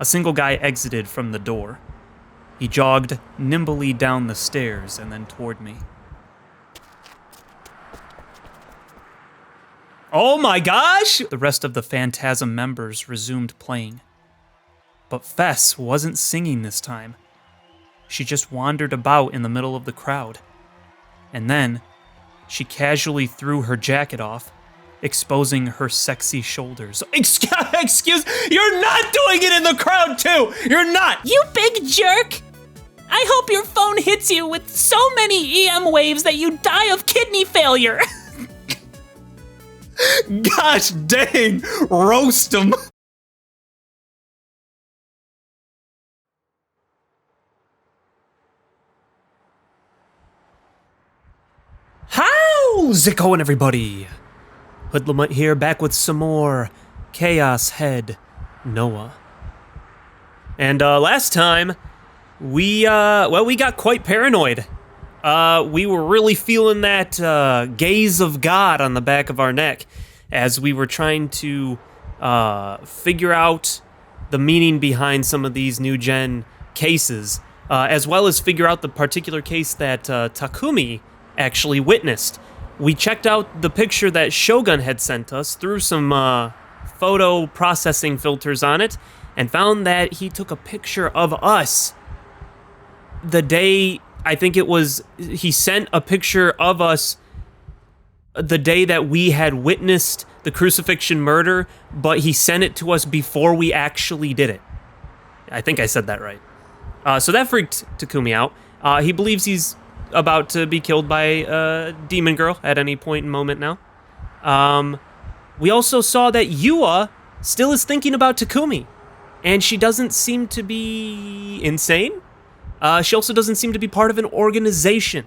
A single guy exited from the door. He jogged nimbly down the stairs and then toward me. Oh my gosh! The rest of the Phantasm members resumed playing. But Fess wasn't singing this time. She just wandered about in the middle of the crowd. And then, she casually threw her jacket off, exposing her sexy shoulders. Excuse, you're not doing it in the crowd too! You're not! You big jerk! I hope your phone hits you with so many EM waves that you die of kidney failure. Gosh dang, roast 'em. How's it going, everybody? HoodlaMutt here, back with some more Chaos Head Noah. And last time, we got quite paranoid. We were really feeling that gaze of God on the back of our neck as we were trying to figure out the meaning behind some of these new gen cases, as well as figure out the particular case that Takumi actually witnessed. We checked out the picture that Shogun had sent us through some photo processing filters on it, and found that he took a picture of us the day, I think it was, he sent a picture of us the day that we had witnessed the crucifixion murder, but he sent it to us before we actually did it. I think I said that right. So that freaked Takumi out. He believes he's about to be killed by a demon girl at any point in moment now. We also saw that Yua still is thinking about Takumi, and she doesn't seem to be insane. She also doesn't seem to be part of an organization.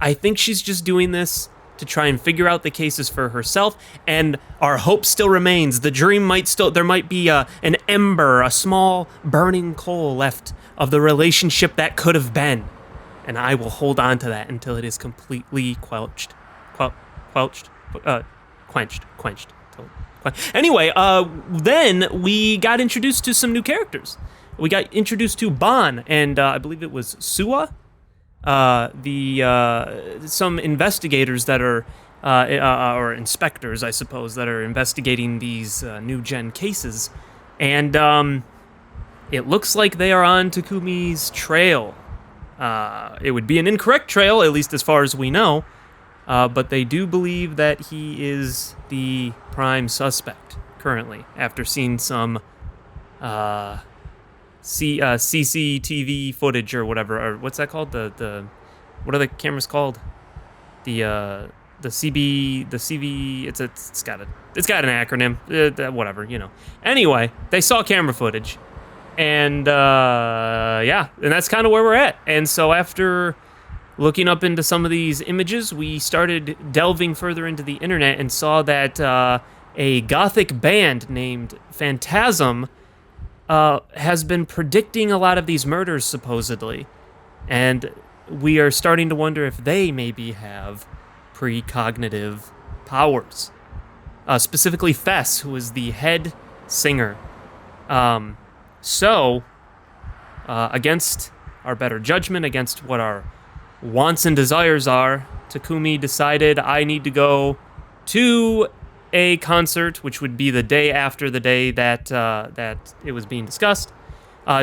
I think she's just doing this to try and figure out the cases for herself, and our hope still remains. The dream might still, there might be an ember, a small burning coal left of the relationship that could have been. And I will hold on to that until it is completely quenched. Anyway, then we got introduced to some new characters. We got introduced to Ban, and I believe it was Suwa, some investigators that are, or inspectors, I suppose, that are investigating these new gen cases, and it looks like they are on Takumi's trail. It would be an incorrect trail, at least as far as we know, but they do believe that he is the prime suspect currently, after seeing some CCTV footage or whatever, or what's that called? The what are the cameras called? The CV, it's got an acronym, whatever, you know. Anyway, they saw camera footage. And, yeah, and that's kind of where we're at. And so after looking up into some of these images, we started delving further into the internet and saw that a gothic band named Phantasm has been predicting a lot of these murders, supposedly. And we are starting to wonder if they maybe have precognitive powers. Specifically Fess, who is the head singer. So, against our better judgment, against what our wants and desires are, Takumi decided I need to go to a concert, which would be the day after the day that it was being discussed,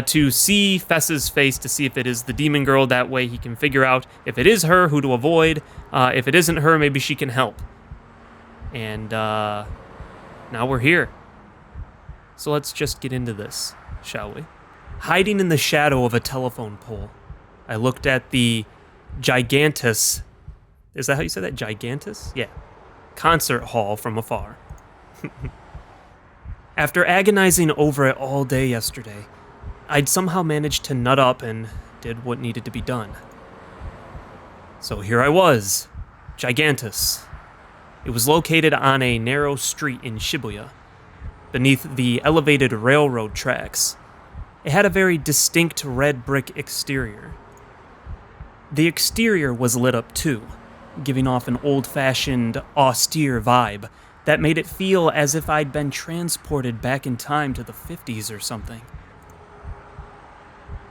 to see Fess's face, to see if it is the demon girl. That way he can figure out if it is her, who to avoid. If it isn't her, maybe she can help. And now we're here. So let's just get into this, shall we? Hiding in the shadow of a telephone pole, I looked at the Gigantis. Is that how you say that? Gigantis? Yeah. Concert hall from afar. After agonizing over it all day yesterday, I'd somehow managed to nut up and did what needed to be done. So here I was, Gigantis. It was located on a narrow street in Shibuya, beneath the elevated railroad tracks. It had a very distinct red brick exterior. The exterior was lit up too, giving off an old-fashioned, austere vibe that made it feel as if I'd been transported back in time to the 50s or something.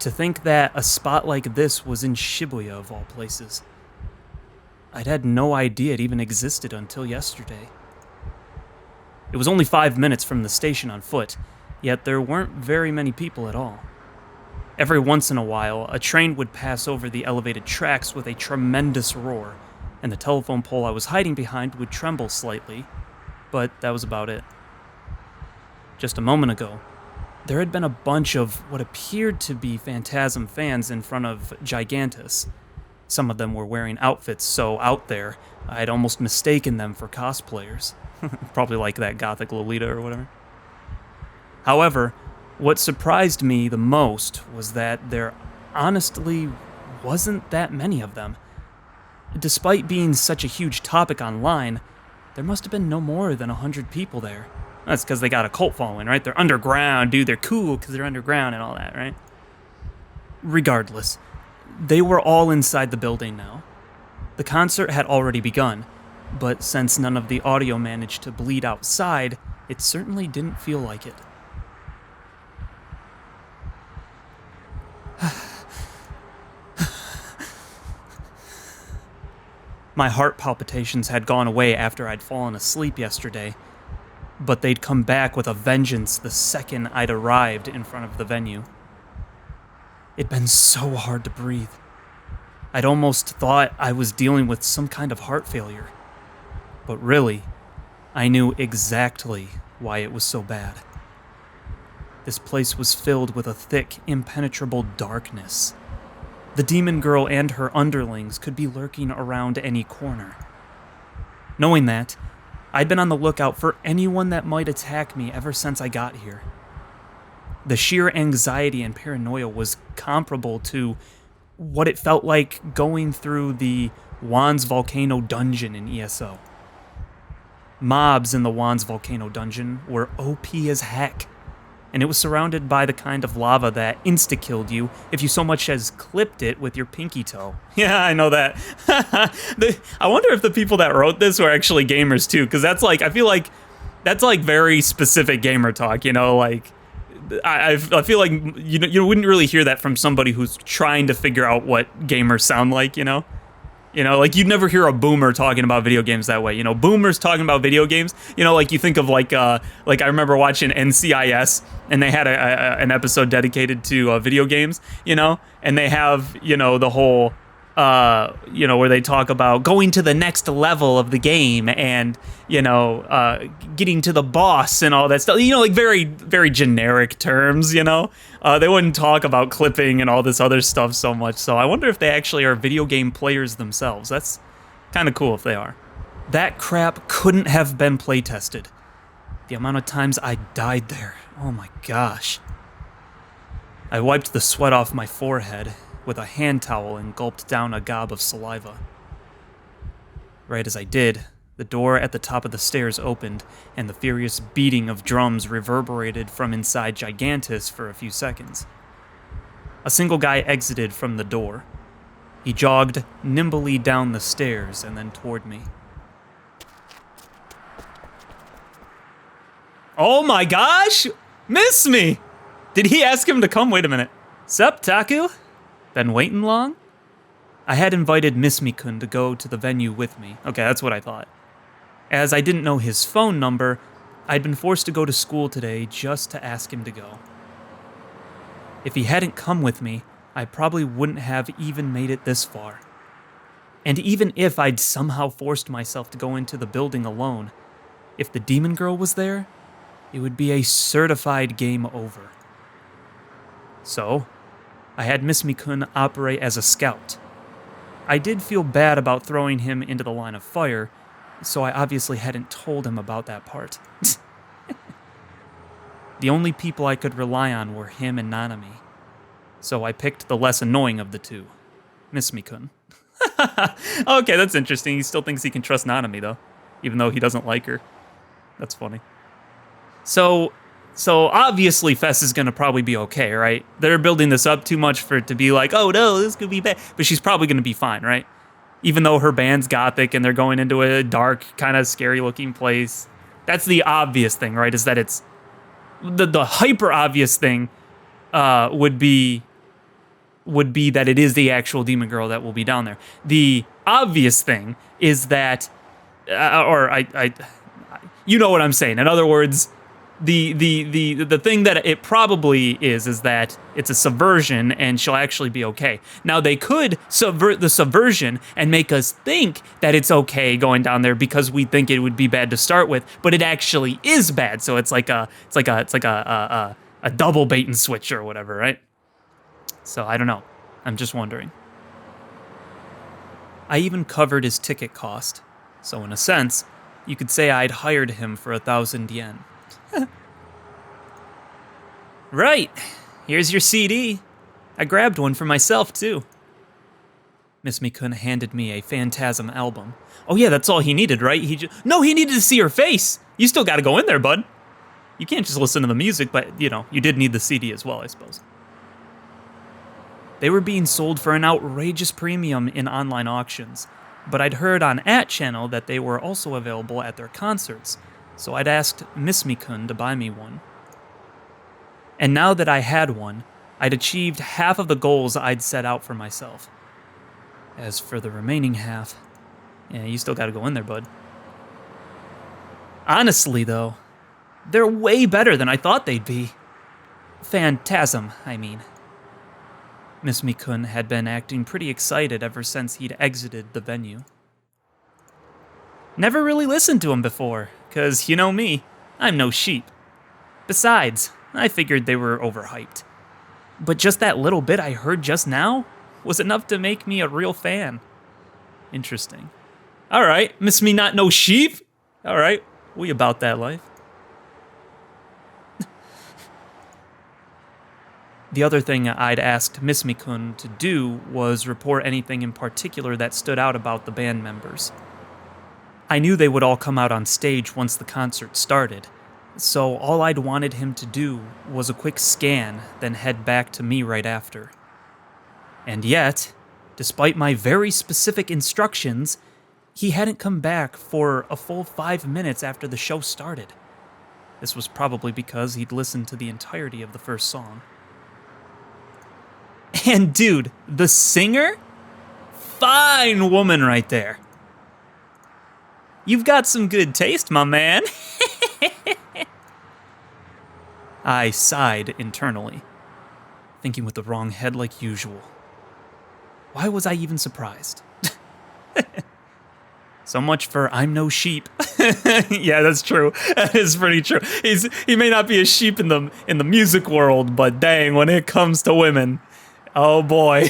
To think that a spot like this was in Shibuya of all places. I'd had no idea it even existed until yesterday. It was only 5 minutes from the station on foot, yet there weren't very many people at all. Every once in a while, a train would pass over the elevated tracks with a tremendous roar, and the telephone pole I was hiding behind would tremble slightly, but that was about it. Just a moment ago, there had been a bunch of what appeared to be Phantasm fans in front of Gigantis. Some of them were wearing outfits so out there, I'd almost mistaken them for cosplayers. Probably like that gothic Lolita or whatever. However, what surprised me the most was that there honestly wasn't that many of them. Despite being such a huge topic online, there must have been no more than 100 people there. That's because they got a cult following, right? They're underground, dude. They're cool because they're underground and all that, right? Regardless, they were all inside the building now. The concert had already begun, but since none of the audio managed to bleed outside, it certainly didn't feel like it. My heart palpitations had gone away after I'd fallen asleep yesterday, but they'd come back with a vengeance the second I'd arrived in front of the venue. It'd been so hard to breathe. I'd almost thought I was dealing with some kind of heart failure. But really, I knew exactly why it was so bad. This place was filled with a thick, impenetrable darkness. The demon girl and her underlings could be lurking around any corner. Knowing that, I'd been on the lookout for anyone that might attack me ever since I got here. The sheer anxiety and paranoia was comparable to what it felt like going through the Wands Volcano dungeon in ESO. Mobs in the Wands Volcano dungeon were OP as heck, and it was surrounded by the kind of lava that insta-killed you if you so much as clipped it with your pinky toe. Yeah, I know that. I wonder if the people that wrote this were actually gamers too, because that's like, I feel like that's like very specific gamer talk, you know, like I feel like you wouldn't really hear that from somebody who's trying to figure out what gamers sound like, you know? You know, like you'd never hear a boomer talking about video games that way. You know, boomers talking about video games, you know, like you think of like I remember watching NCIS and they had an episode dedicated to video games, you know, and they have, you know, the whole, you know, where they talk about going to the next level of the game and, you know, getting to the boss and all that stuff, you know, like very, very generic terms, you know. They wouldn't talk about clipping and all this other stuff so much. So I wonder if they actually are video game players themselves. That's kind of cool if they are. That crap couldn't have been play tested. The amount of times I died there. Oh my gosh. I wiped the sweat off my forehead with a hand towel and gulped down a gob of saliva. Right as I did, the door at the top of the stairs opened, and the furious beating of drums reverberated from inside Gigantis for a few seconds. A single guy exited from the door. He jogged nimbly down the stairs and then toward me. Oh my gosh! Miss me! Did he ask him to come? Wait a minute. Sup, Taku? Been waiting long? I had invited Miss Me-kun to go to the venue with me. Okay, that's what I thought. As I didn't know his phone number, I'd been forced to go to school today just to ask him to go. If he hadn't come with me, I probably wouldn't have even made it this far. And even if I'd somehow forced myself to go into the building alone, if the demon girl was there, it would be a certified game over. So, I had Miss Me-kun operate as a scout. I did feel bad about throwing him into the line of fire, so I obviously hadn't told him about that part. The only people I could rely on were him and Nanami, so I picked the less annoying of the two, Miss Me-kun. Okay, that's interesting. He still thinks he can trust Nanami, though, even though he doesn't like her. That's funny. So obviously Fess is going to probably be okay, right? They're building this up too much for it to be like, oh no, this could be bad. But she's probably going to be fine, right? Even though her band's gothic and they're going into a dark, kind of scary looking place. That's the obvious thing, right? Is that it's... The hyper obvious thing would be would be that it is the actual demon girl that will be down there. The obvious thing is that, you know what I'm saying. In other words, the thing that it probably is that it's a subversion and she'll actually be okay. Now they could subvert the subversion and make us think that it's okay going down there because we think it would be bad to start with, but it actually is bad. So it's like a double bait and switch or whatever, right? So I don't know. I'm just wondering. I even covered his ticket cost. So in a sense, you could say I'd hired him for 1,000 yen. Right, here's your CD. I grabbed one for myself, too. Miss Mikun handed me a Phantasm album. Oh yeah, that's all he needed, right? No, he needed to see her face. You still gotta go in there, bud. You can't just listen to the music, but, you know, you did need the CD as well, I suppose. They were being sold for an outrageous premium in online auctions, but I'd heard on @channel that they were also available at their concerts, so I'd asked Miss Mikun to buy me one. And now that I had one, I'd achieved half of the goals I'd set out for myself. As for the remaining half, yeah, you still gotta go in there, bud. Honestly, though, they're way better than I thought they'd be. Phantasm, I mean. Miss Mikun had been acting pretty excited ever since he'd exited the venue. Never really listened to him before, 'cause you know me, I'm no sheep. Besides, I figured they were overhyped. But just that little bit I heard just now was enough to make me a real fan. Interesting. All right, Miss Me Not No Sheep? All right, we about that life. The other thing I'd asked Miss Mikun to do was report anything in particular that stood out about the band members. I knew they would all come out on stage once the concert started, so all I'd wanted him to do was a quick scan, then head back to me right after. And yet, despite my very specific instructions, he hadn't come back for a full 5 minutes after the show started. This was probably because he'd listened to the entirety of the first song. And dude, the singer? Fine woman right there. You've got some good taste, my man. I sighed internally, thinking with the wrong head like usual. Why was I even surprised? So much for I'm no sheep. Yeah, that's true. That is pretty true. He may not be a sheep in the music world, but dang, when it comes to women, oh boy.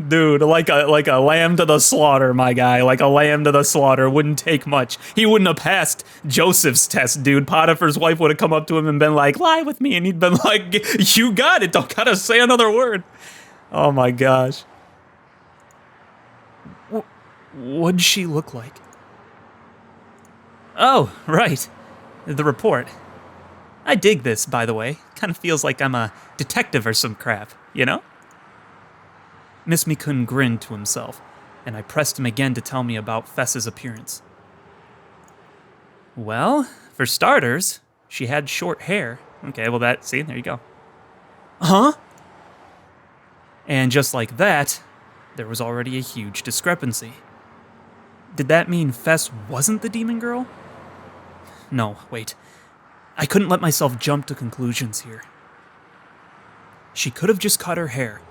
Dude, like a lamb to the slaughter, my guy. Like a lamb to the slaughter. Wouldn't take much. He wouldn't have passed Joseph's test, dude. Potiphar's wife would have come up to him and been like, lie with me. And he'd been like, you got it. Don't gotta say another word. Oh my gosh. What'd she look like? Oh, right. The report. I dig this, by the way. Kind of feels like I'm a detective or some crap, you know? Miss Mikun grinned to himself, and I pressed him again to tell me about Fess's appearance. Well, for starters, she had short hair. Okay, well there you go. Huh? And just like that, there was already a huge discrepancy. Did that mean Fess wasn't the demon girl? No, wait. I couldn't let myself jump to conclusions here. She could have just cut her hair.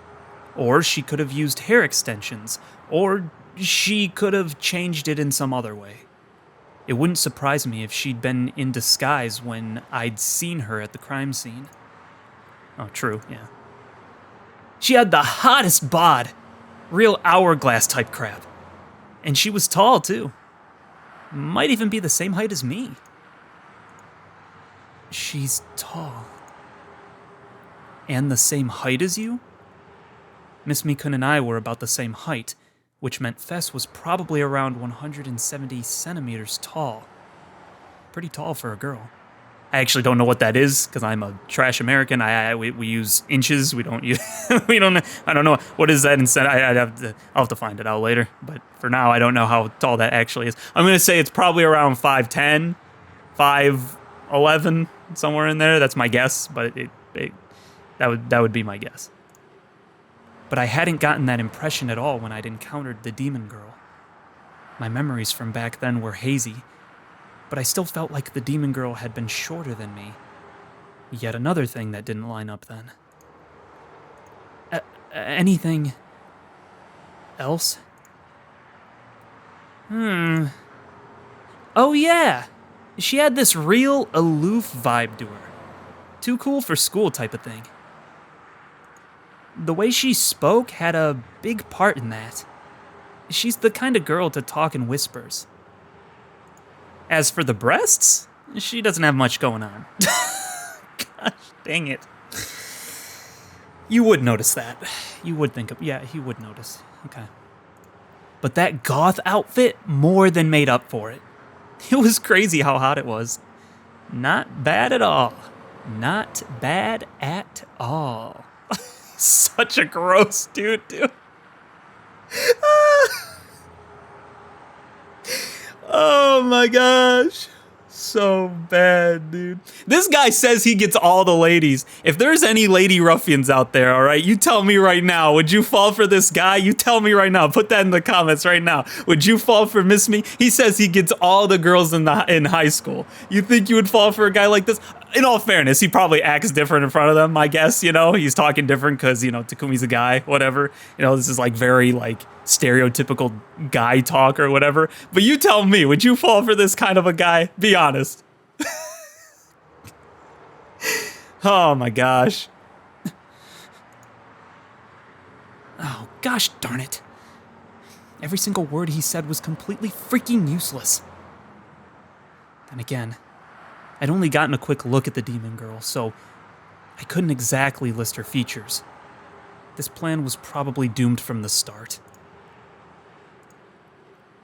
Or she could have used hair extensions, or she could have changed it in some other way. It wouldn't surprise me if she'd been in disguise when I'd seen her at the crime scene. Oh, true, yeah. She had the hottest bod. Real hourglass type crap. And she was tall, too. Might even be the same height as me. She's tall. And the same height as you? Miss Mikun and I were about the same height, which meant Fess was probably around 170 centimeters tall. Pretty tall for a girl. I actually don't know what that is, because I'm a trash American. We use inches. We don't use. I don't know what is that instead. I'll have to find it out later. But for now, I don't know how tall that actually is. I'm gonna say it's probably around 5'10", 5'11", somewhere in there. That's my guess. But that would be my guess. but I hadn't gotten that impression at all when I'd encountered the demon girl. My memories from back then were hazy, but I still felt like the demon girl had been shorter than me. Yet another thing that didn't line up then. Anything else? Oh yeah, she had this real aloof vibe to her. Too cool for school type of thing. The way she spoke had a big part in that. She's the kind of girl to talk in whispers. As for the breasts, she doesn't have much going on. Gosh, dang it. You would notice that. You would think of, yeah, he would notice. Okay. But that goth outfit more than made up for it. It was crazy how hot it was. Not bad at all. Not bad at all. Such a gross dude. Oh my gosh. So bad, dude. This guy says he gets all the ladies. If there's any lady ruffians out there, all right, you tell me right now. Would you fall for this guy? You tell me right now. Put that in the comments right now. Would you fall for Miss Me? He says he gets all the girls in high school. You think you would fall for a guy like this? In all fairness, he probably acts different in front of them, I guess, you know? He's talking different because, you know, Takumi's a guy, whatever. You know, this is like very, like, stereotypical guy talk or whatever. But you tell me, would you fall for this kind of a guy? Be honest. Oh my gosh. Oh, gosh darn it. Every single word he said was completely freaking useless. Then again, I'd only gotten a quick look at the demon girl, so I couldn't exactly list her features. This plan was probably doomed from the start.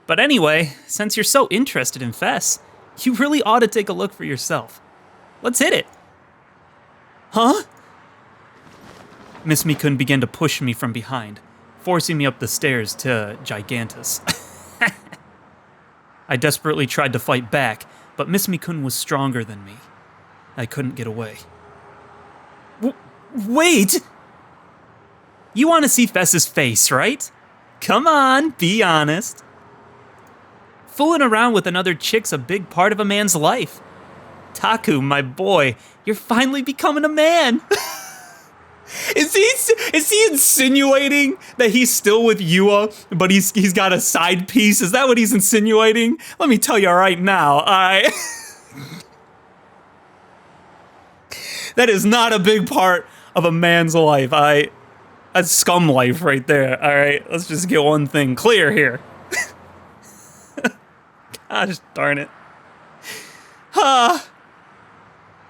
But anyway, since you're so interested in Fess, you really ought to take a look for yourself. Let's hit it. Huh? Miss Mikun began to push me from behind, forcing me up the stairs to Gigantis. I desperately tried to fight back, but Miss Mikun was stronger than me. I couldn't get away. Wait! You want to see Fess's face, right? Come on, be honest. Fooling around with another chick's a big part of a man's life. Taku, my boy, you're finally becoming a man. Is he insinuating that he's still with Yua, but he's got a side piece? Is that what he's insinuating? Let me tell you right now, that is not a big part of a man's life. That's scum life right there. All right, let's just get one thing clear here. Gosh darn it.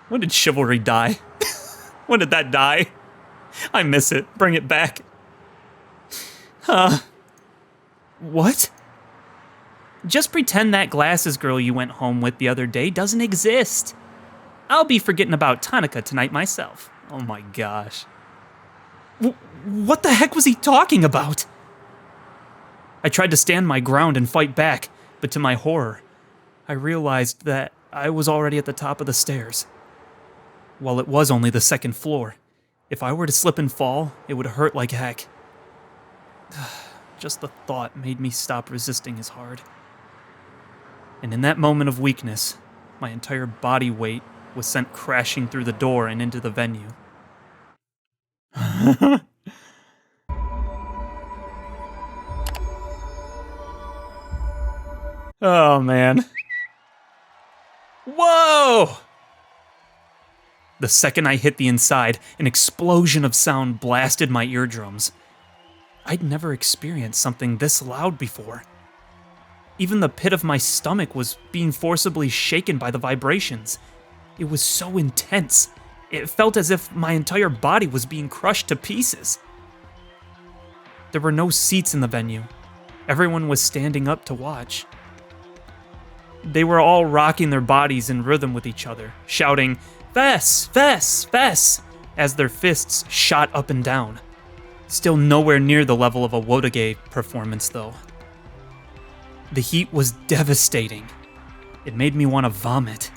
When did chivalry die? When did that die? I miss it. Bring it back. What? Just pretend that glasses girl you went home with the other day doesn't exist. I'll be forgetting about Tanaka tonight myself. Oh my gosh. What the heck was he talking about? I tried to stand my ground and fight back, but to my horror, I realized that I was already at the top of the stairs. While it was only the second floor, if I were to slip and fall, it would hurt like heck. Just the thought made me stop resisting as hard. And in that moment of weakness, my entire body weight was sent crashing through the door and into the venue. Oh, man. Whoa! The second I hit the inside, an explosion of sound blasted my eardrums. I'd never experienced something this loud before. Even the pit of my stomach was being forcibly shaken by the vibrations. It was so intense. It felt as if my entire body was being crushed to pieces. There were no seats in the venue. Everyone was standing up to watch. They were all rocking their bodies in rhythm with each other, shouting, "Fess! Fess! Fess!" as their fists shot up and down. Still nowhere near the level of a Wotage performance, though. The heat was devastating. It made me want to vomit.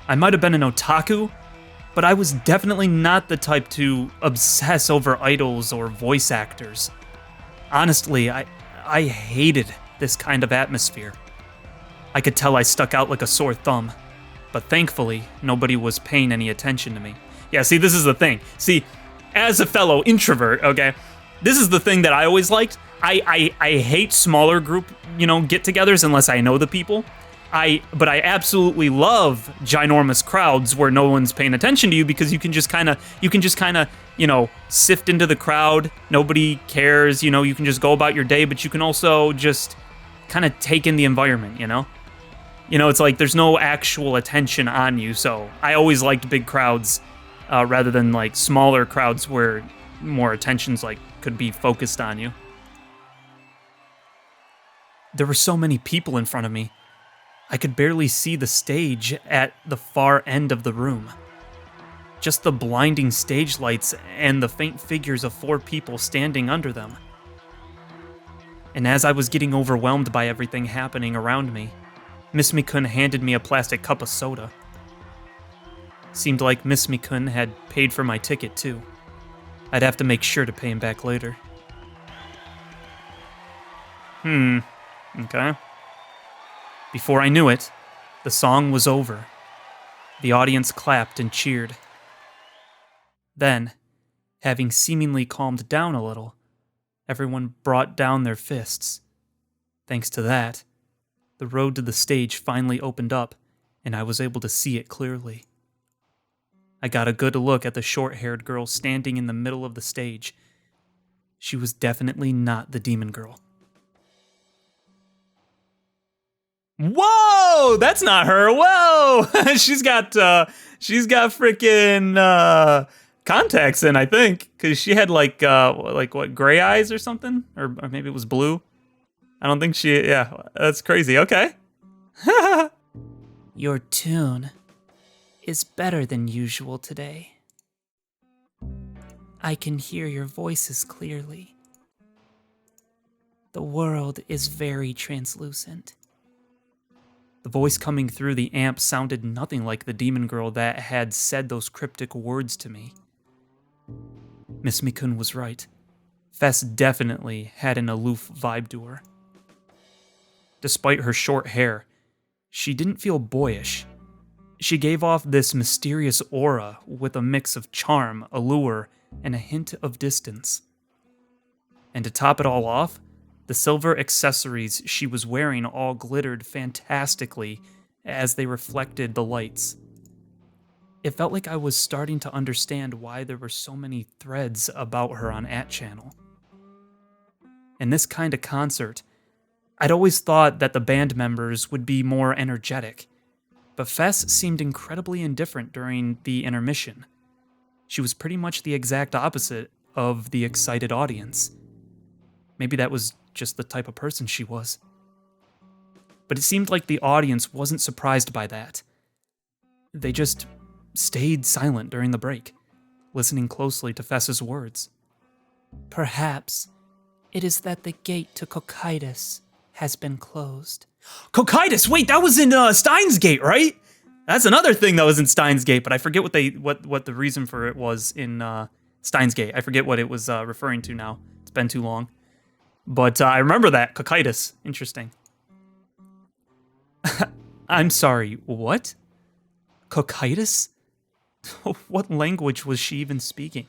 I might have been an otaku, But I was definitely not the type to obsess over idols or voice actors. Honestly, I hated this kind of atmosphere. I could tell I stuck out like a sore thumb, but thankfully, nobody was paying any attention to me. Yeah, see, this is the thing. See, as a fellow introvert, okay, this is the thing that I always liked. I hate smaller group, get-togethers unless I know the people. But I absolutely love ginormous crowds where no one's paying attention to you because you can just kind of, sift into the crowd. Nobody cares, you can just go about your day, but you can also just kind of take in the environment, it's like there's no actual attention on you. So I always liked big crowds rather than like smaller crowds where more attention's like could be focused on you. There were so many people in front of me. I could barely see the stage at the far end of the room. Just the blinding stage lights and the faint figures of 4 people standing under them. And as I was getting overwhelmed by everything happening around me, Miss Mikun handed me a plastic cup of soda. Seemed like Miss Mikun had paid for my ticket too. I'd have to make sure to pay him back later. Okay. Before I knew it, the song was over. The audience clapped and cheered. Then, having seemingly calmed down a little, everyone brought down their fists. Thanks to that, the road to the stage finally opened up, and I was able to see it clearly. I got a good look at the short-haired girl standing in the middle of the stage. She was definitely not the demon girl. Whoa, that's not her. Whoa, she's got freaking contacts in, I think, because she had like what, gray eyes or something, or maybe it was blue. I don't think yeah, that's crazy. Okay. Your tune is better than usual today. I can hear your voices clearly. The world is very translucent. The voice coming through the amp sounded nothing like the demon girl that had said those cryptic words to me. Miss Mikun was right. Fess definitely had an aloof vibe to her. Despite her short hair, she didn't feel boyish. She gave off this mysterious aura with a mix of charm, allure, and a hint of distance. And to top it all off, the silver accessories she was wearing all glittered fantastically as they reflected the lights. It felt like I was starting to understand why there were so many threads about her on @channel. In this kind of concert, I'd always thought that the band members would be more energetic, but Fess seemed incredibly indifferent during the intermission. She was pretty much the exact opposite of the excited audience. Maybe that was just the type of person she was. But it seemed like the audience wasn't surprised by that. They just stayed silent during the break, listening closely to Fess's words. Perhaps it is that the gate to Gigantis has been closed. Gigantis! Wait, that was in Steins Gate, right? That's another thing that was in Steins Gate, but I forget what the reason for it was in Steins Gate. I forget what it was referring to now. It's been too long. But I remember that, Gigantis. Interesting. I'm sorry, what? Gigantis? What language was she even speaking?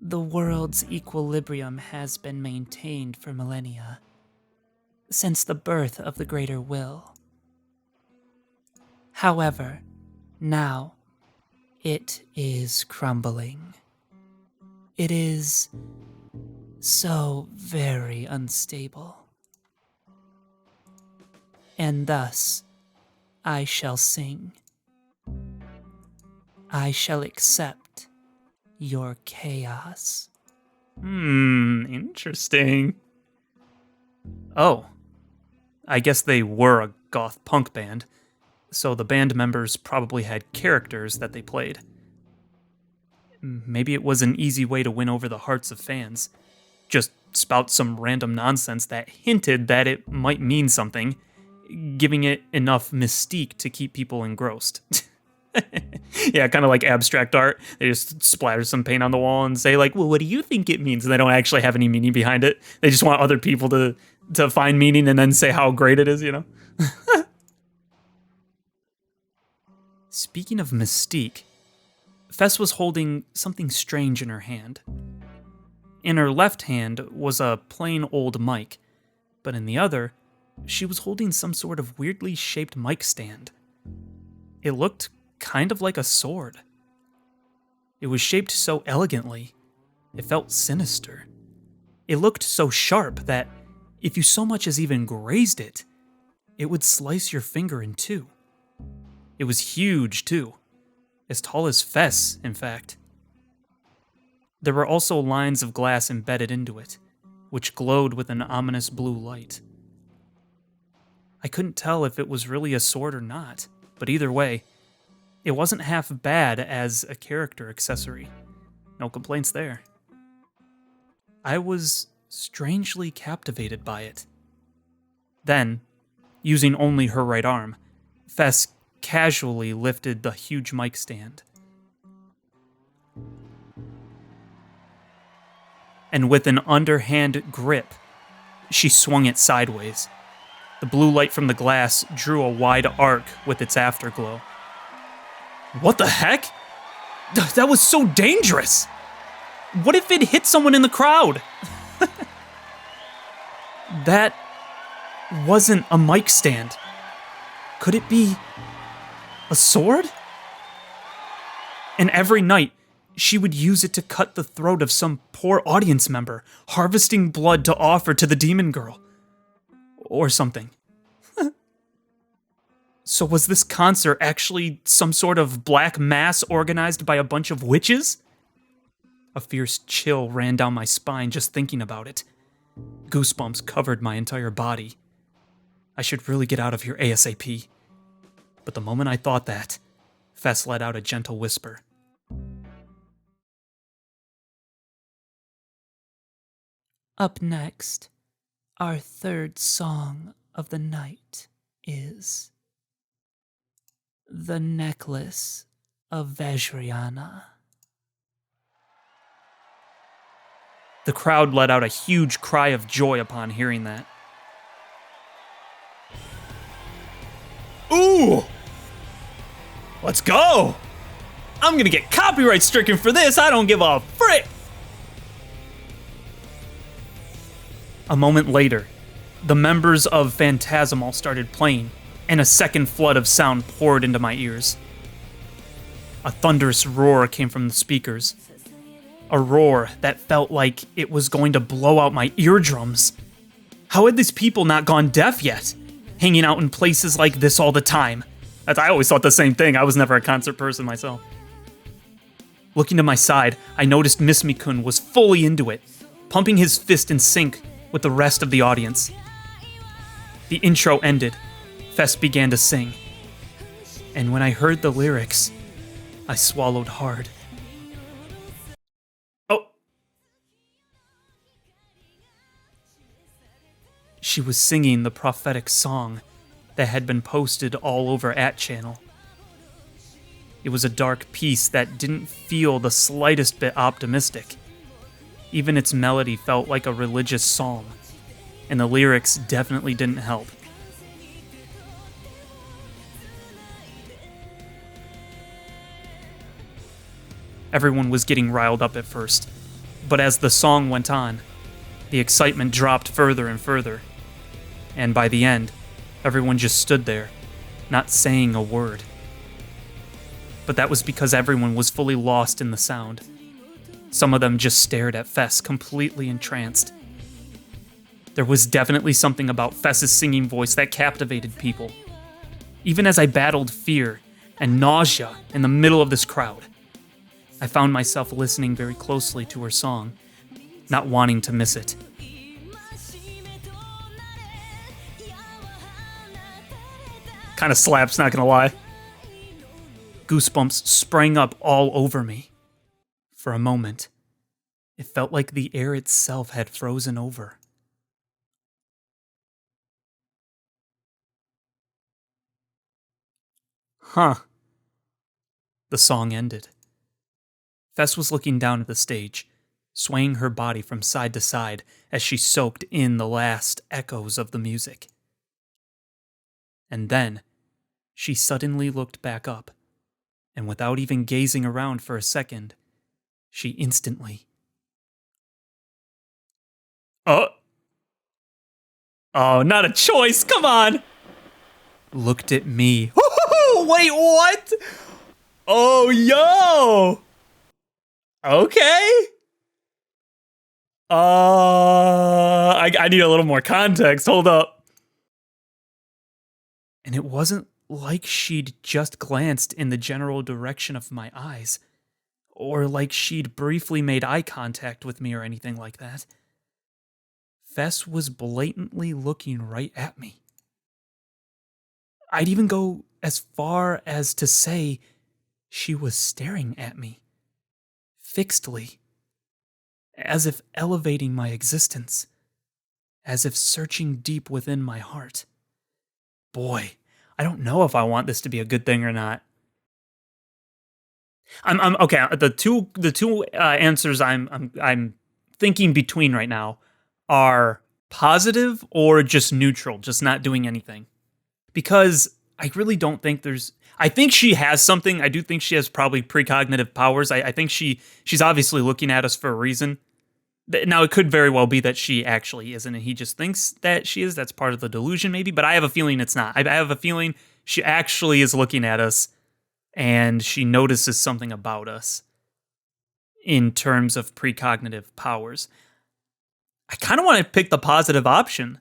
The world's equilibrium has been maintained for millennia, since the birth of the Greater Will. However, now, it is crumbling. It is so very unstable. And thus, I shall sing. I shall accept your chaos. Interesting. Oh, I guess they were a goth punk band, so the band members probably had characters that they played. Maybe it was an easy way to win over the hearts of fans. Just spout some random nonsense that hinted that it might mean something, giving it enough mystique to keep people engrossed. Yeah, kind of like abstract art. They just splatter some paint on the wall and say like, "Well, what do you think it means?" And they don't actually have any meaning behind it. They just want other people to find meaning and then say how great it is, you know? Speaking of mystique, Fess was holding something strange in her hand. In her left hand was a plain old mic, but in the other, she was holding some sort of weirdly shaped mic stand. It looked kind of like a sword. It was shaped so elegantly, it felt sinister. It looked so sharp that if you so much as even grazed it, it would slice your finger in two. It was huge, too. As tall as Fess, in fact. There were also lines of glass embedded into it, which glowed with an ominous blue light. I couldn't tell if it was really a sword or not, but either way, it wasn't half bad as a character accessory. No complaints there. I was strangely captivated by it. Then, using only her right arm, Fess casually lifted the huge mic stand. And with an underhand grip, she swung it sideways. The blue light from the glass drew a wide arc with its afterglow. What the heck? That was so dangerous! What if it hit someone in the crowd? That wasn't a mic stand. Could it be a sword? And every night, she would use it to cut the throat of some poor audience member, harvesting blood to offer to the demon girl. Or something. So was this concert actually some sort of black mass organized by a bunch of witches? A fierce chill ran down my spine just thinking about it. Goosebumps covered my entire body. I should really get out of here ASAP. But the moment I thought that, Fess let out a gentle whisper. Up next, our third song of the night is The Necklace of Vajrayana. The crowd let out a huge cry of joy upon hearing that. Ooh! Let's go! I'm gonna get copyright stricken for this, I don't give a frick! A moment later, the members of Phantasm all started playing, and a second flood of sound poured into my ears. A thunderous roar came from the speakers. A roar that felt like it was going to blow out my eardrums. How had these people not gone deaf yet? Hanging out in places like this all the time. I always thought the same thing, I was never a concert person myself. Looking to my side, I noticed Miss Mikun was fully into it, pumping his fist in sync with the rest of the audience. The intro ended. Fess began to sing. And when I heard the lyrics, I swallowed hard. Oh! She was singing the prophetic song that had been posted all over @channel. It was a dark piece that didn't feel the slightest bit optimistic. Even its melody felt like a religious psalm, and the lyrics definitely didn't help. Everyone was getting riled up at first, but as the song went on, the excitement dropped further and further, and by the end, everyone just stood there, not saying a word. But that was because everyone was fully lost in the sound. Some of them just stared at Fess, completely entranced. There was definitely something about Fess's singing voice that captivated people. Even as I battled fear and nausea in the middle of this crowd, I found myself listening very closely to her song, not wanting to miss it. Kinda slaps, not gonna lie. Goosebumps sprang up all over me. For a moment, it felt like the air itself had frozen over. Huh. The song ended. Fess was looking down at the stage, swaying her body from side to side as she soaked in the last echoes of the music. And then, she suddenly looked back up, and without even gazing around for a second, she instantly... Oh, not a choice, come on! Looked at me. Wait, what? Oh, yo! Okay. I need a little more context. Hold up. And it wasn't like she'd just glanced in the general direction of my eyes, or like she'd briefly made eye contact with me or anything like that. Fess was blatantly looking right at me. I'd even go as far as to say she was staring at me, fixedly, as if elevating my existence, as if searching deep within my heart. Boy, I don't know if I want this to be a good thing or not. I'm okay. The two answers I'm thinking between right now are positive or just neutral, just not doing anything. Because I really don't think I think she has something. I do think she has probably precognitive powers. I think she's obviously looking at us for a reason. Now, it could very well be that she actually isn't, and he just thinks that she is. That's part of the delusion, maybe. But I have a feeling it's not. I have a feeling she actually is looking at us, and she notices something about us in terms of precognitive powers. I kind of want to pick the positive option.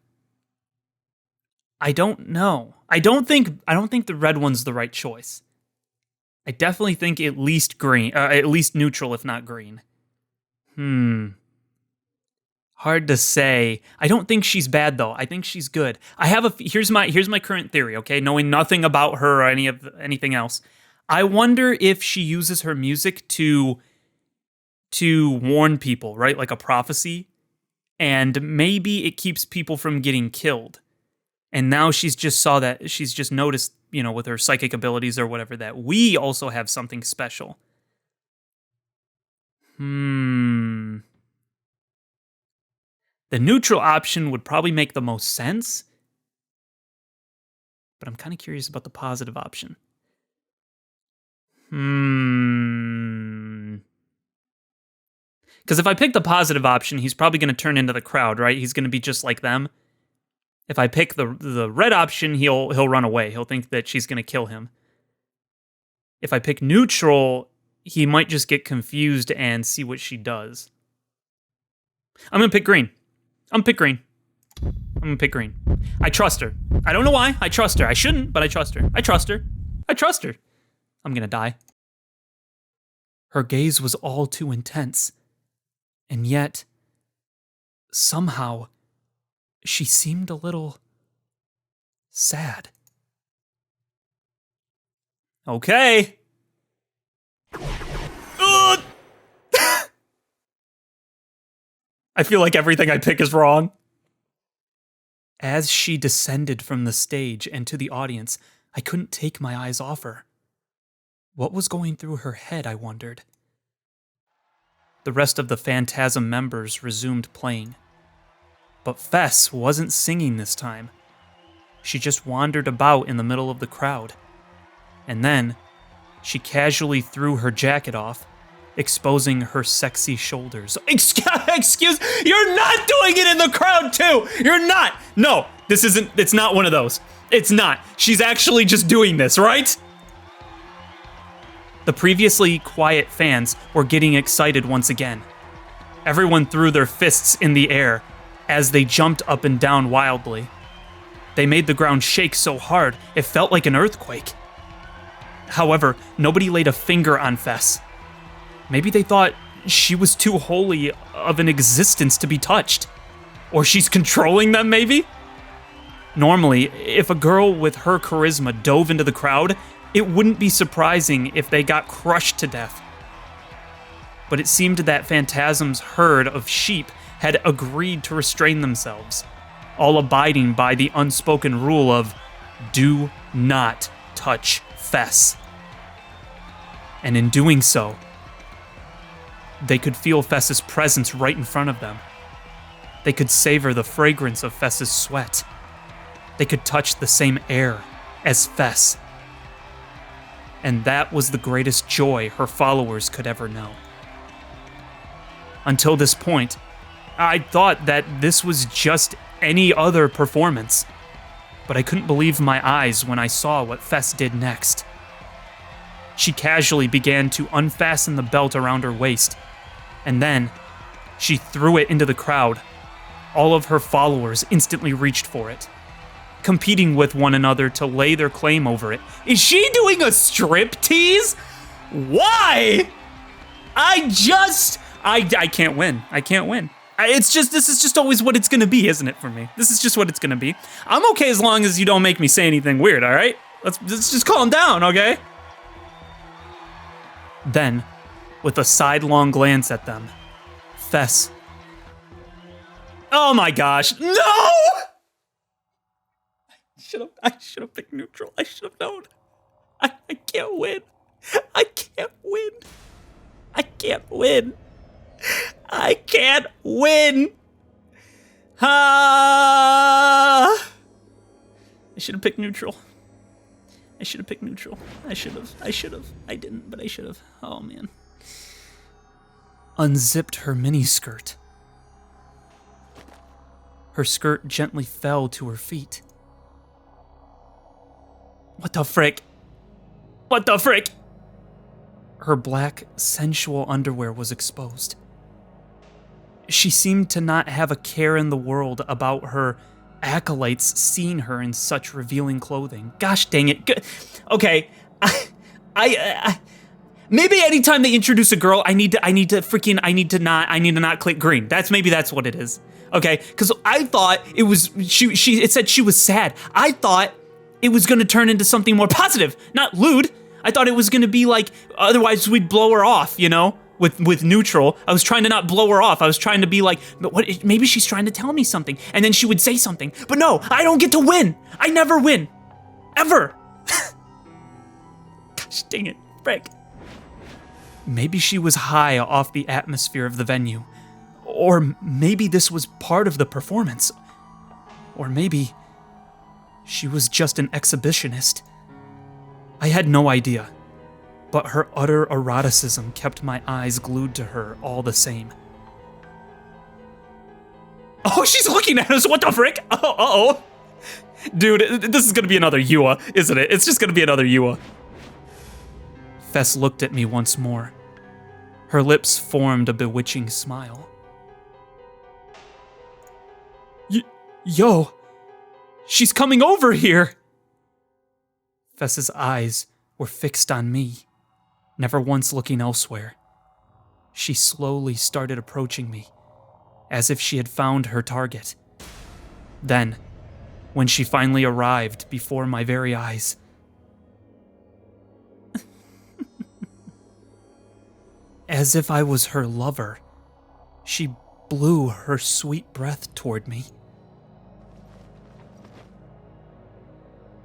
I don't know. I don't think the red one's the right choice. I definitely think at least green, at least neutral, if not green. Hard to say. I don't think she's bad though. I think she's good. Here's my current theory. Okay, knowing nothing about her or anything else, I wonder if she uses her music to warn people, right? Like a prophecy, and maybe it keeps people from getting killed. And now she's just noticed, with her psychic abilities or whatever, that we also have something special. The neutral option would probably make the most sense, but I'm kind of curious about the positive option. Because if I pick the positive option, he's probably going to turn into the crowd, right? He's going to be just like them. If I pick the red option, he'll run away. He'll think that she's going to kill him. If I pick neutral, he might just get confused and see what she does. I'm going to pick green. I'm going to pick green. I trust her. I don't know why. I trust her. I shouldn't, but I trust her. I trust her. I'm going to die. Her gaze was all too intense. And yet, somehow, she seemed a little sad. Okay. I feel like everything I pick is wrong. As she descended from the stage and to the audience, I couldn't take my eyes off her. What was going through her head, I wondered. The rest of the Phantasm members resumed playing. But Fess wasn't singing this time. She just wandered about in the middle of the crowd. And then, she casually threw her jacket off, exposing her sexy shoulders. Excuse, you're not doing it in the crowd too! You're not! No, it's not one of those. It's not. She's actually just doing this, right? The previously quiet fans were getting excited once again. Everyone threw their fists in the air as they jumped up and down wildly. They made the ground shake so hard, it felt like an earthquake. However, nobody laid a finger on Fess. Maybe they thought she was too holy of an existence to be touched. Or she's controlling them, maybe? Normally, if a girl with her charisma dove into the crowd, it wouldn't be surprising if they got crushed to death. But it seemed that Phantasm's herd of sheep had agreed to restrain themselves, all abiding by the unspoken rule of, do not touch Fess. And in doing so, they could feel Fess's presence right in front of them. They could savor the fragrance of Fess's sweat. They could touch the same air as Fess. And that was the greatest joy her followers could ever know. Until this point, I thought that this was just any other performance, but I couldn't believe my eyes when I saw what Fess did next. She casually began to unfasten the belt around her waist, and then she threw it into the crowd. All of her followers instantly reached for it, competing with one another to lay their claim over it. Is she doing a strip tease? Why? I can't win. I can't win. This is just always what it's gonna be, isn't it, for me? This is just what it's gonna be. I'm okay as long as you don't make me say anything weird, all right? Let's just calm down, okay? Then, with a sidelong glance at them, Fess. Oh my gosh, no! I should have picked neutral. I should have known. I can't win. I can't win. I can't win. I can't win. I should have picked neutral. I should have. I didn't, but I should have. Oh, man. Unzipped her miniskirt. Her skirt gently fell to her feet. What the frick? What the frick? Her black, sensual underwear was exposed. She seemed to not have a care in the world about her acolytes seeing her in such revealing clothing. Gosh dang it. Good. Okay, maybe anytime they introduce a girl, I need to not click green. Maybe that's what it is. Okay, because I thought it was it said she was sad. I thought it was gonna turn into something more positive, not lewd. I thought it was gonna be like, otherwise we'd blow her off, you know, with neutral. I was trying to not blow her off. I was trying to be like, but what? Maybe she's trying to tell me something, and then she would say something. But no, I don't get to win. I never win, ever. Gosh dang it, frick. Maybe she was high off the atmosphere of the venue, or maybe this was part of the performance, or maybe she was just an exhibitionist. I had no idea, but her utter eroticism kept my eyes glued to her all the same. Oh, she's looking at us, what the frick? Uh-oh. Dude, this is gonna be another Yua, isn't it? It's just gonna be another Yua. Fess looked at me once more. Her lips formed a bewitching smile. Yo, she's coming over here! Fess's eyes were fixed on me, never once looking elsewhere. She slowly started approaching me, as if she had found her target. Then, when she finally arrived before my very eyes, as if I was her lover, she blew her sweet breath toward me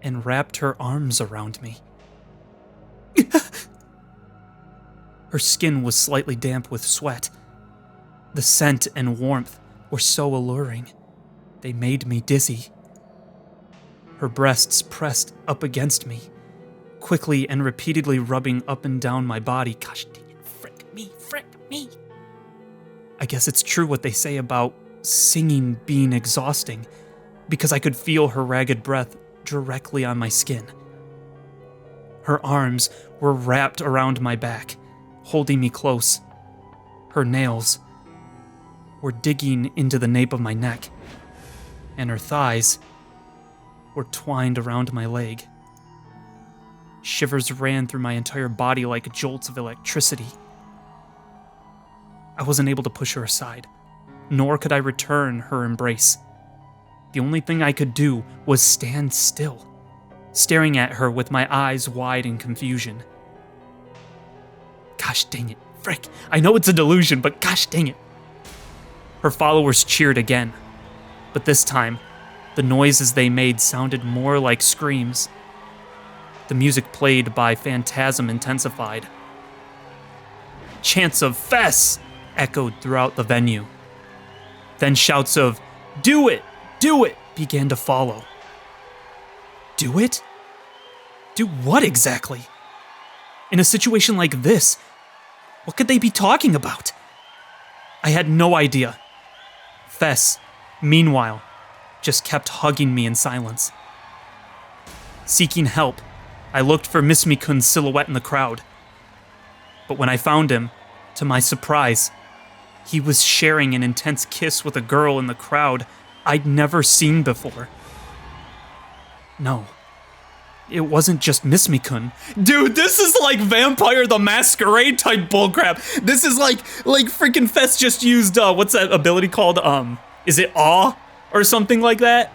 and wrapped her arms around me. Her skin was slightly damp with sweat. The scent and warmth were so alluring, they made me dizzy. Her breasts pressed up against me, quickly and repeatedly rubbing up and down my body. Gosh dang it, frick me. I guess it's true what they say about singing being exhausting, because I could feel her ragged breath directly on my skin. Her arms were wrapped around my back, holding me close. Her nails were digging into the nape of my neck, and her thighs were twined around my leg. Shivers ran through my entire body like jolts of electricity. I wasn't able to push her aside, nor could I return her embrace. The only thing I could do was stand still, staring at her with my eyes wide in confusion. Gosh dang it, frick. I know it's a delusion, but gosh dang it. Her followers cheered again, but this time, the noises they made sounded more like screams. The music played by Phantasm intensified, Chants of "Fess" echoed throughout the venue. Then shouts of "Do it! Do it!" began to follow. Do it? Do what exactly? In a situation like this, what could they be talking about? I had no idea. Fess, meanwhile, just kept hugging me in silence. Seeking help, I looked for Miss Mikun's silhouette in the crowd. But when I found him, to my surprise, he was sharing an intense kiss with a girl in the crowd I'd never seen before. No, it wasn't just Miss Mikun. Dude, this is like Vampire the Masquerade type bullcrap. This is like freaking Fess just used, what's that ability called? Is it Awe or something like that?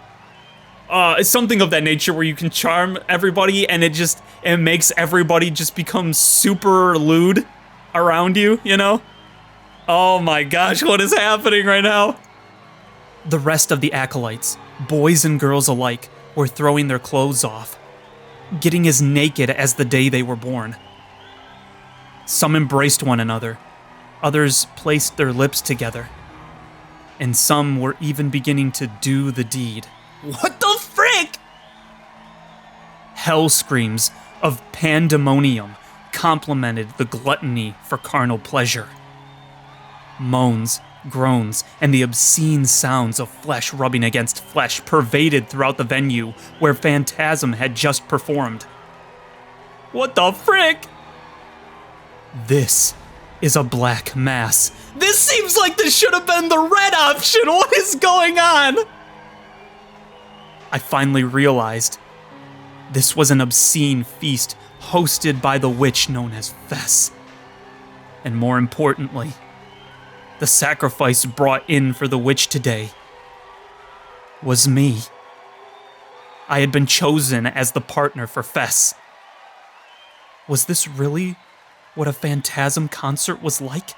It's something of that nature where you can charm everybody and it makes everybody just become super lewd around you, you know? Oh my gosh, what is happening right now? The rest of the acolytes, boys and girls alike, were throwing their clothes off, getting as naked as the day they were born. Some embraced one another, others placed their lips together, and some were even beginning to do the deed. What the frick? Hell screams of pandemonium complemented the gluttony for carnal pleasure. Moans, groans, and the obscene sounds of flesh rubbing against flesh pervaded throughout the venue where Phantasm had just performed. What the frick? This is a black mass. This seems like this should have been the red option. What is going on? I finally realized this was an obscene feast hosted by the witch known as Fess. And more importantly, the sacrifice brought in for the witch today was me. I had been chosen as the partner for Fess. Was this really what a Phantasm concert was like?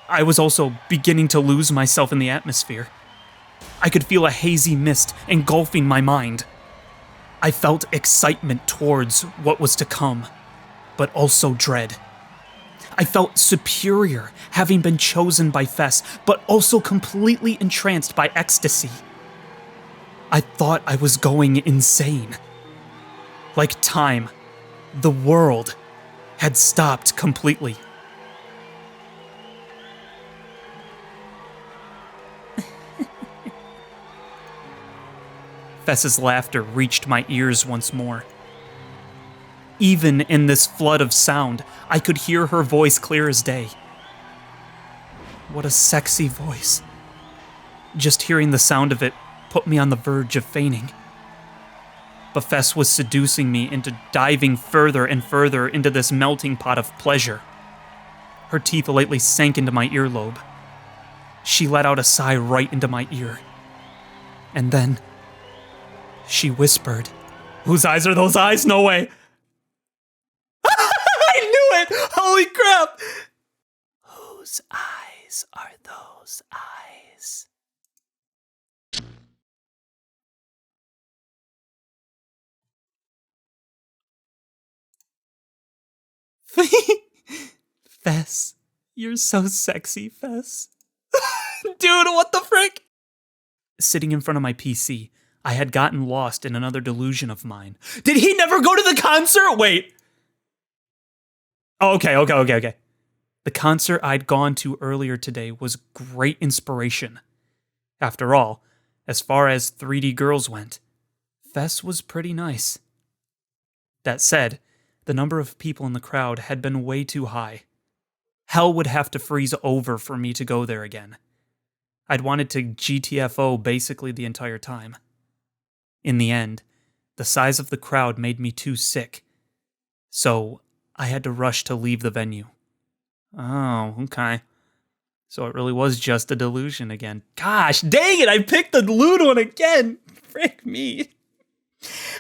I was also beginning to lose myself in the atmosphere. I could feel a hazy mist engulfing my mind. I felt excitement towards what was to come, but also dread. I felt superior, having been chosen by Fess, but also completely entranced by ecstasy. I thought I was going insane. Like time, the world had stopped completely. Fess's laughter reached my ears once more. Even in this flood of sound, I could hear her voice clear as day. What a sexy voice. Just hearing the sound of it put me on the verge of fainting. But Fess was seducing me into diving further and further into this melting pot of pleasure. Her teeth lightly sank into my earlobe. She let out a sigh right into my ear. And then she whispered, "Whose eyes are those eyes? No way." I knew it! Holy crap! Whose eyes are those eyes? Fess, you're so sexy, Fess. Dude, what the frick? Sitting in front of my PC, I had gotten lost in another delusion of mine. Did he never go to the concert? Wait. Oh, okay. The concert I'd gone to earlier today was great inspiration. After all, as far as 3D girls went, Fess was pretty nice. That said, the number of people in the crowd had been way too high. Hell would have to freeze over for me to go there again. I'd wanted to GTFO basically the entire time. In the end, the size of the crowd made me too sick, so I had to rush to leave the venue. Oh, okay. So it really was just a delusion again. Gosh, dang it, I picked the lewd one again. Frick me.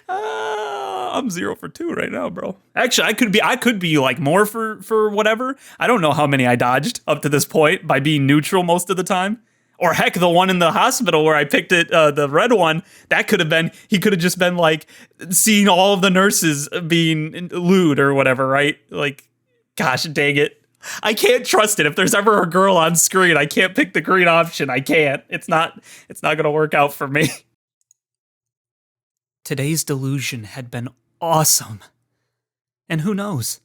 I'm 0 for 2 right now, bro. Actually, I could be like more for whatever. I don't know how many I dodged up to this point by being neutral most of the time. Or heck, the one in the hospital where I picked it, the red one, that could have been, he could have just been like seeing all of the nurses being lewd or whatever, right? Like, gosh, dang it. I can't trust it. If there's ever a girl on screen, I can't pick the green option. I can't. It's not gonna work out for me. Today's delusion had been awesome. And who knows?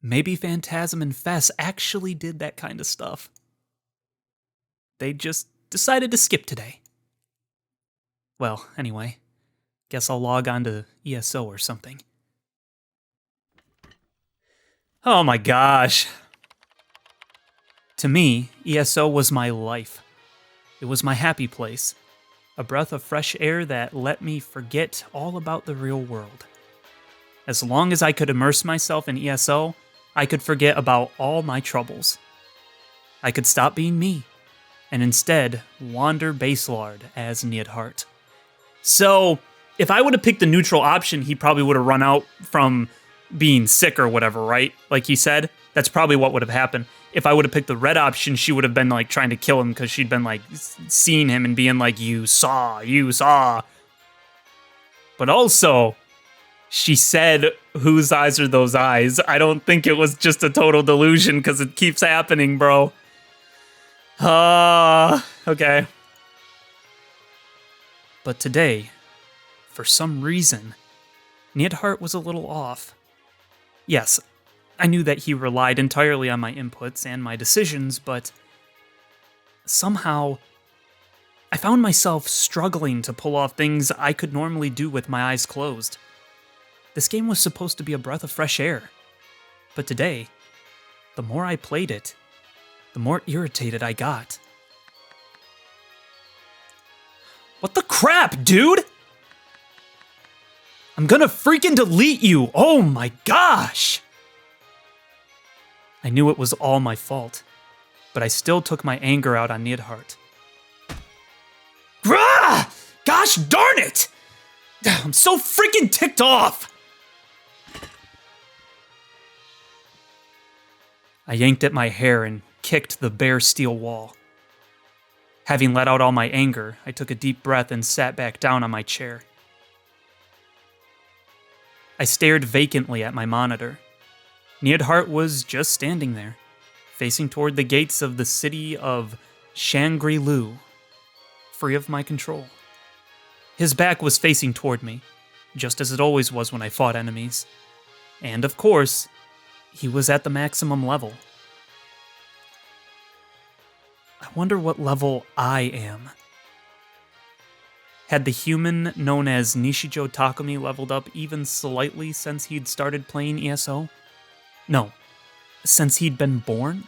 Maybe Phantasm and Fess actually did that kind of stuff. They just decided to skip today. Well, anyway, guess I'll log on to ESO or something. Oh my gosh. To me, ESO was my life. It was my happy place. A breath of fresh air that let me forget all about the real world. As long as I could immerse myself in ESO, I could forget about all my troubles. I could stop being me, and instead wander Baselard as Neidhart. So, if I would have picked the neutral option, he probably would have run out from being sick or whatever, right? Like he said, that's probably what would have happened. If I would have picked the red option, she would have been like trying to kill him because she'd been like seeing him and being like, you saw. But also, she said, whose eyes are those eyes? I don't think it was just a total delusion because it keeps happening, bro. Okay. But today, for some reason, Neidhart was a little off. Yes, I knew that he relied entirely on my inputs and my decisions, but somehow I found myself struggling to pull off things I could normally do with my eyes closed. This game was supposed to be a breath of fresh air, but today, the more I played it, the more irritated I got. What the crap, dude? I'm gonna freaking delete you! Oh my gosh! I knew it was all my fault, but I still took my anger out on Neidhart. Grah! Gosh darn it! I'm so freaking ticked off! I yanked at my hair and kicked the bare steel wall. Having let out all my anger, I took a deep breath and sat back down on my chair. I stared vacantly at my monitor. Neidhart was just standing there, facing toward the gates of the city of Shangri-Lu, free of my control. His back was facing toward me, just as it always was when I fought enemies. And of course, he was at the maximum level. I wonder what level I am. Had the human known as Nishijo Takumi leveled up even slightly since he'd started playing ESO? No, since he'd been born?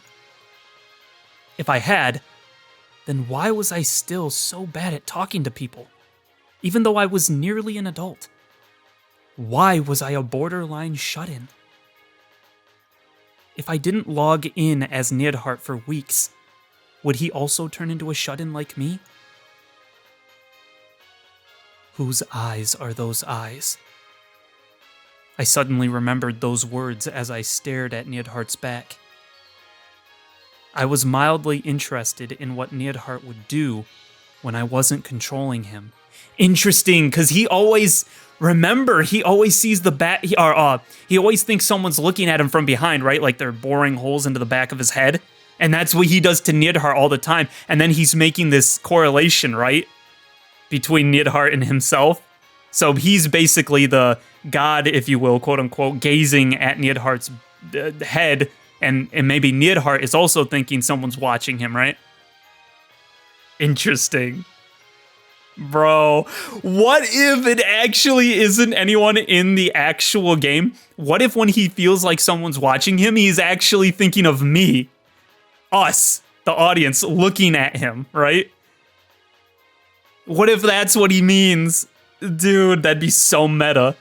If I had, then why was I still so bad at talking to people, even though I was nearly an adult? Why was I a borderline shut-in? If I didn't log in as Neidhart for weeks, would he also turn into a shut-in like me? Whose eyes are those eyes? I suddenly remembered those words as I stared at Neidhart's back. I was mildly interested in what Neidhart would do when I wasn't controlling him. Interesting, because he always sees the back, he always thinks someone's looking at him from behind, right? Like they're boring holes into the back of his head. And that's what he does to Neidhart all the time. And then he's making this correlation, right? Between Neidhart and himself. So he's basically the god, if you will, quote unquote, gazing at Neidhart's head. And maybe Neidhart is also thinking someone's watching him, right? Interesting. Bro, what if it actually isn't anyone in the actual game? What if when he feels like someone's watching him, he's actually thinking of me? Us, the audience, looking at him, right? What if that's what he means? Dude, that'd be so meta.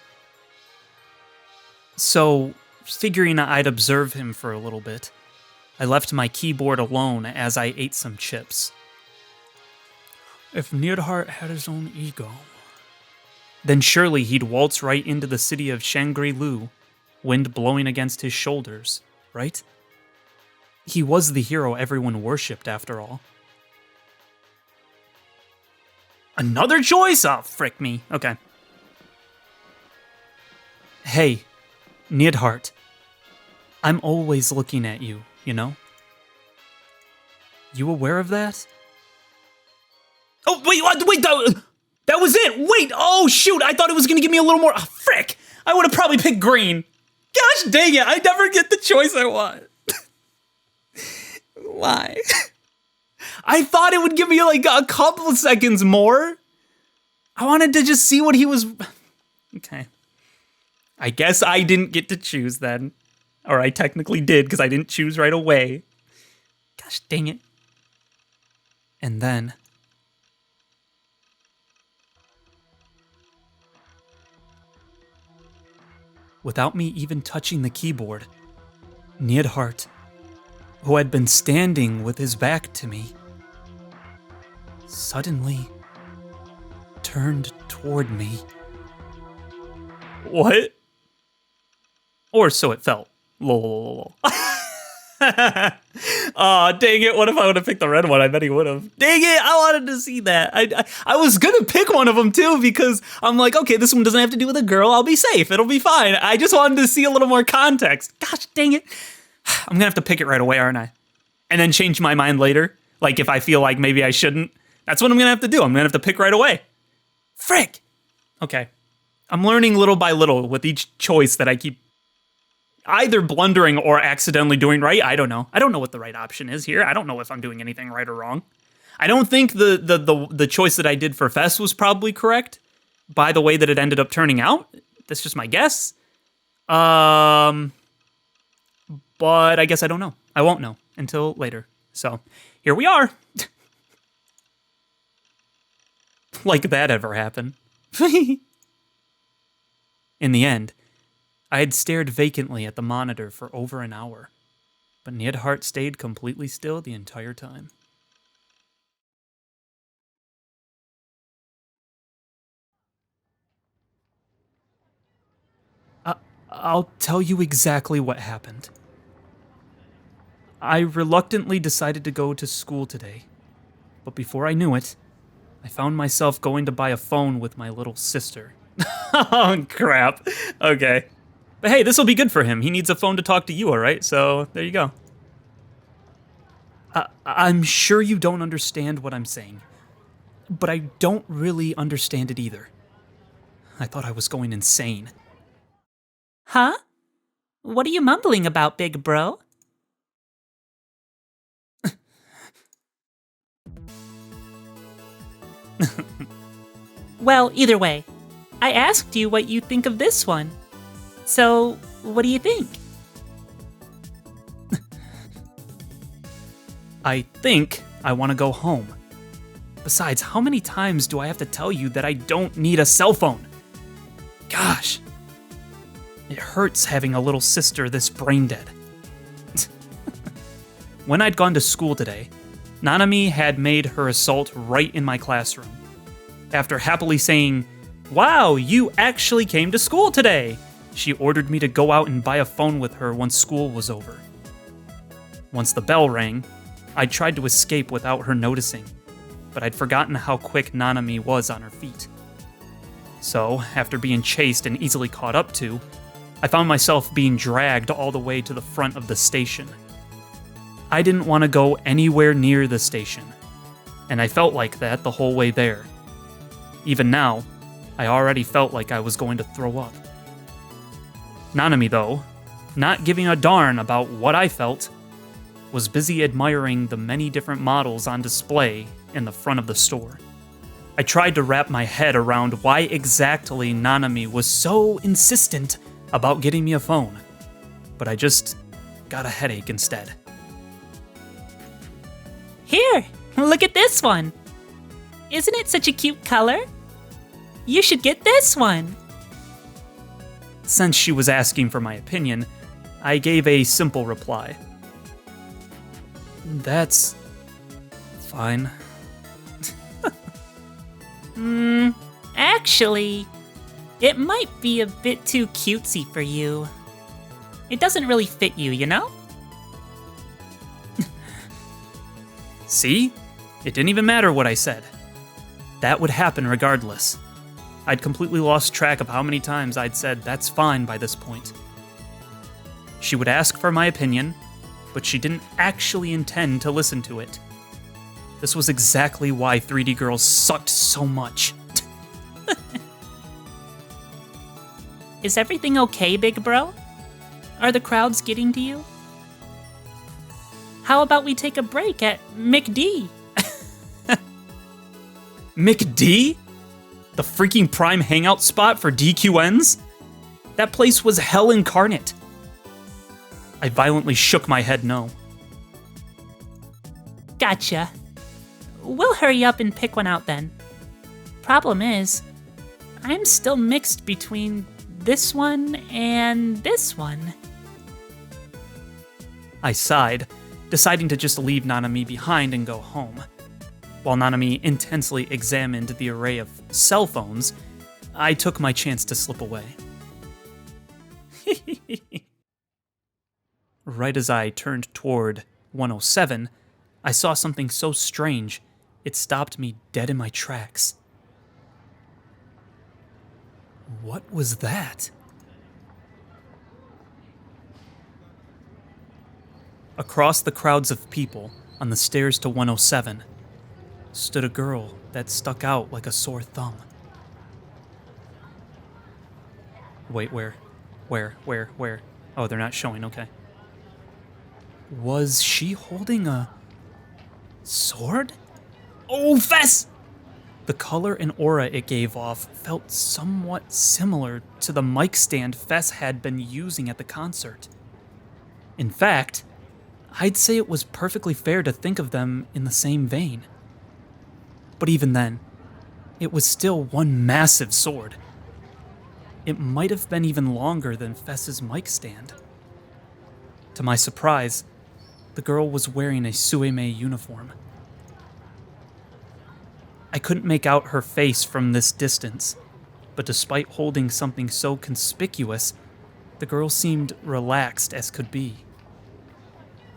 So, figuring I'd observe him for a little bit, I left my keyboard alone as I ate some chips. If Neidhart had his own ego, then surely he'd waltz right into the city of Shangri-Lu, wind blowing against his shoulders, right? He was the hero everyone worshipped, after all. Another choice? Oh, frick me. Okay. Hey, Neidhart. I'm always looking at you, you know? You aware of that? Oh, wait, that was it! Wait, oh shoot, I thought it was gonna give me a little more, frick! I would've probably picked green. Gosh dang it, I never get the choice I want. Why? I thought it would give me like a couple of seconds more. I wanted to just see what he was... Okay. I guess I didn't get to choose then. Or I technically did, because I didn't choose right away. Gosh dang it. And then... without me even touching the keyboard, Neidhart, who had been standing with his back to me, suddenly turned toward me. What? Or so it felt. Lol. Aw, dang it, what if I would have picked the red one? I bet he would have. Dang it, I wanted to see that. I was gonna pick one of them too, because I'm like, okay, this one doesn't have to do with a girl, I'll be safe, it'll be fine. I just wanted to see a little more context. Gosh, dang it. I'm gonna have to pick it right away, aren't I? And then change my mind later? Like if I feel like maybe I shouldn't? That's what I'm gonna have to do, I'm gonna have to pick right away. Frick! Okay. I'm learning little by little with each choice that I keep either blundering or accidentally doing right. I don't know. I don't know what the right option is here. I don't know if I'm doing anything right or wrong. I don't think the choice that I did for Fess was probably correct by the way that it ended up turning out. That's just my guess. But I guess I don't know. I won't know until later. So here we are. Like that ever happened. In the end, I had stared vacantly at the monitor for over an hour, but Neidhart stayed completely still the entire time. I'll tell you exactly what happened. I reluctantly decided to go to school today, but before I knew it, I found myself going to buy a phone with my little sister. Oh, crap. Okay. But hey, this will be good for him. He needs a phone to talk to you, all right? So there you go. I'm sure you don't understand what I'm saying, but I don't really understand it either. I thought I was going insane. Huh? What are you mumbling about, big bro? Well, either way, I asked you what you think of this one. So, what do you think? I think I want to go home. Besides, how many times do I have to tell you that I don't need a cell phone? Gosh. It hurts having a little sister this brain dead. When I'd gone to school today, Nanami had made her assault right in my classroom. After happily saying, "Wow, you actually came to school today," she ordered me to go out and buy a phone with her once school was over. Once the bell rang, I tried to escape without her noticing, but I'd forgotten how quick Nanami was on her feet. So, after being chased and easily caught up to, I found myself being dragged all the way to the front of the station. I didn't want to go anywhere near the station, and I felt like that the whole way there. Even now, I already felt like I was going to throw up. Nanami, though, not giving a darn about what I felt, was busy admiring the many different models on display in the front of the store. I tried to wrap my head around why exactly Nanami was so insistent about getting me a phone, but I just got a headache instead. Here, look at this one. Isn't it such a cute color? You should get this one. Since she was asking for my opinion, I gave a simple reply. That's fine. Actually, it might be a bit too cutesy for you. It doesn't really fit you, you know? See? It didn't even matter what I said. That would happen regardless. I'd completely lost track of how many times I'd said that's fine by this point. She would ask for my opinion, but she didn't actually intend to listen to it. This was exactly why 3D girls sucked so much. Is everything okay, big bro? Are the crowds getting to you? How about we take a break at McD? McD? The freaking prime hangout spot for DQNs? That place was hell incarnate. I violently shook my head no. Gotcha. We'll hurry up and pick one out then. Problem is, I'm still mixed between this one and this one. I sighed, deciding to just leave Nanami behind and go home. While Nanami intensely examined the array of cell phones, I took my chance to slip away. Right as I turned toward 107, I saw something so strange, it stopped me dead in my tracks. What was that? Across the crowds of people on the stairs to 107 stood a girl that stuck out like a sore thumb. Wait, where? Oh, they're not showing, okay. Was she holding a sword? Oh, Fess! The color and aura it gave off felt somewhat similar to the mic stand Fess had been using at the concert. In fact, I'd say it was perfectly fair to think of them in the same vein. But even then, it was still one massive sword. It might have been even longer than Fess's mic stand. To my surprise, the girl was wearing a Suemei uniform. I couldn't make out her face from this distance, but despite holding something so conspicuous, the girl seemed relaxed as could be.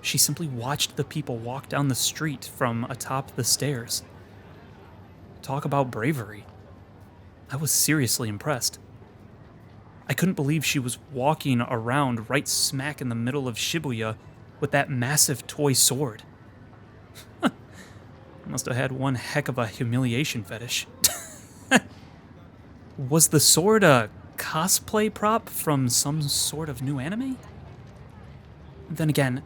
She simply watched the people walk down the street from atop the stairs. Talk about bravery. I was seriously impressed. I couldn't believe she was walking around right smack in the middle of Shibuya with that massive toy sword. Must have had one heck of a humiliation fetish. Was the sword a cosplay prop from some sort of new anime? Then again,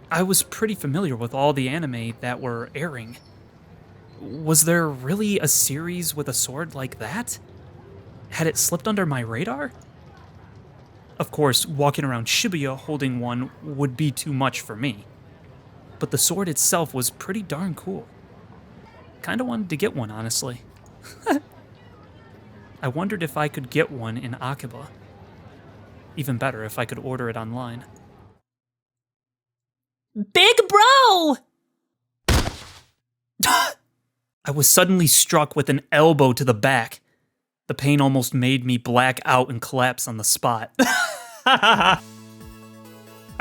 I was pretty familiar with all the anime that were airing. Was there really a series with a sword like that? Had it slipped under my radar? Of course, walking around Shibuya holding one would be too much for me. But the sword itself was pretty darn cool. Kinda wanted to get one, honestly. I wondered if I could get one in Akiba. Even better if I could order it online. Big bro! I was suddenly struck with an elbow to the back. The pain almost made me black out and collapse on the spot. I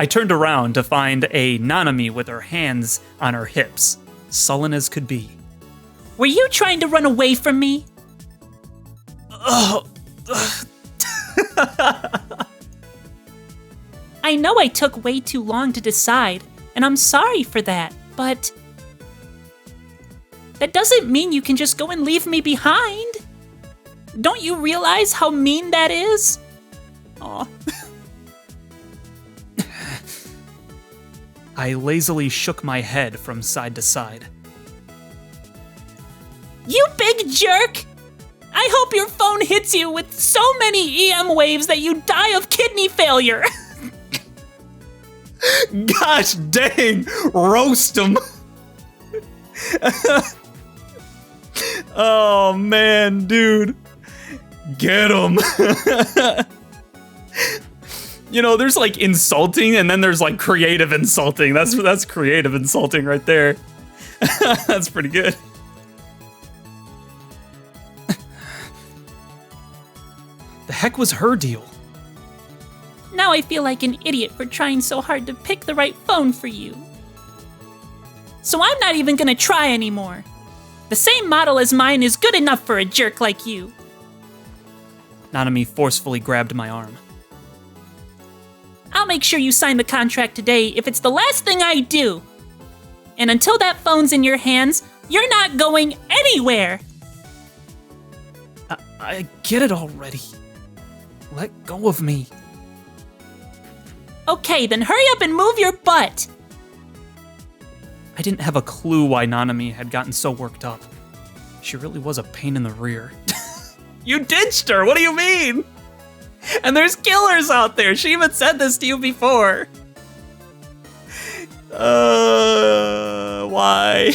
turned around to find a Nanami with her hands on her hips, sullen as could be. Were you trying to run away from me? Oh. I know I took way too long to decide, and I'm sorry for that, but that doesn't mean you can just go and leave me behind. Don't you realize how mean that is? Aw. I lazily shook my head from side to side. You big jerk! I hope your phone hits you with so many EM waves that you die of kidney failure. Gosh dang, roast him. Oh man, dude. Get him. You know, there's like insulting and then there's like creative insulting. That's creative insulting right there. That's pretty good. The heck was her deal? Now I feel like an idiot for trying so hard to pick the right phone for you. So I'm not even gonna try anymore. The same model as mine is good enough for a jerk like you. Nanami forcefully grabbed my arm. I'll make sure you sign the contract today if it's the last thing I do. And until that phone's in your hands, you're not going anywhere. I get it already. Let go of me. Okay, then hurry up and move your butt. I didn't have a clue why Nanami had gotten so worked up. She really was a pain in the rear. You ditched her, what do you mean? And there's killers out there, she even said this to you before. Why?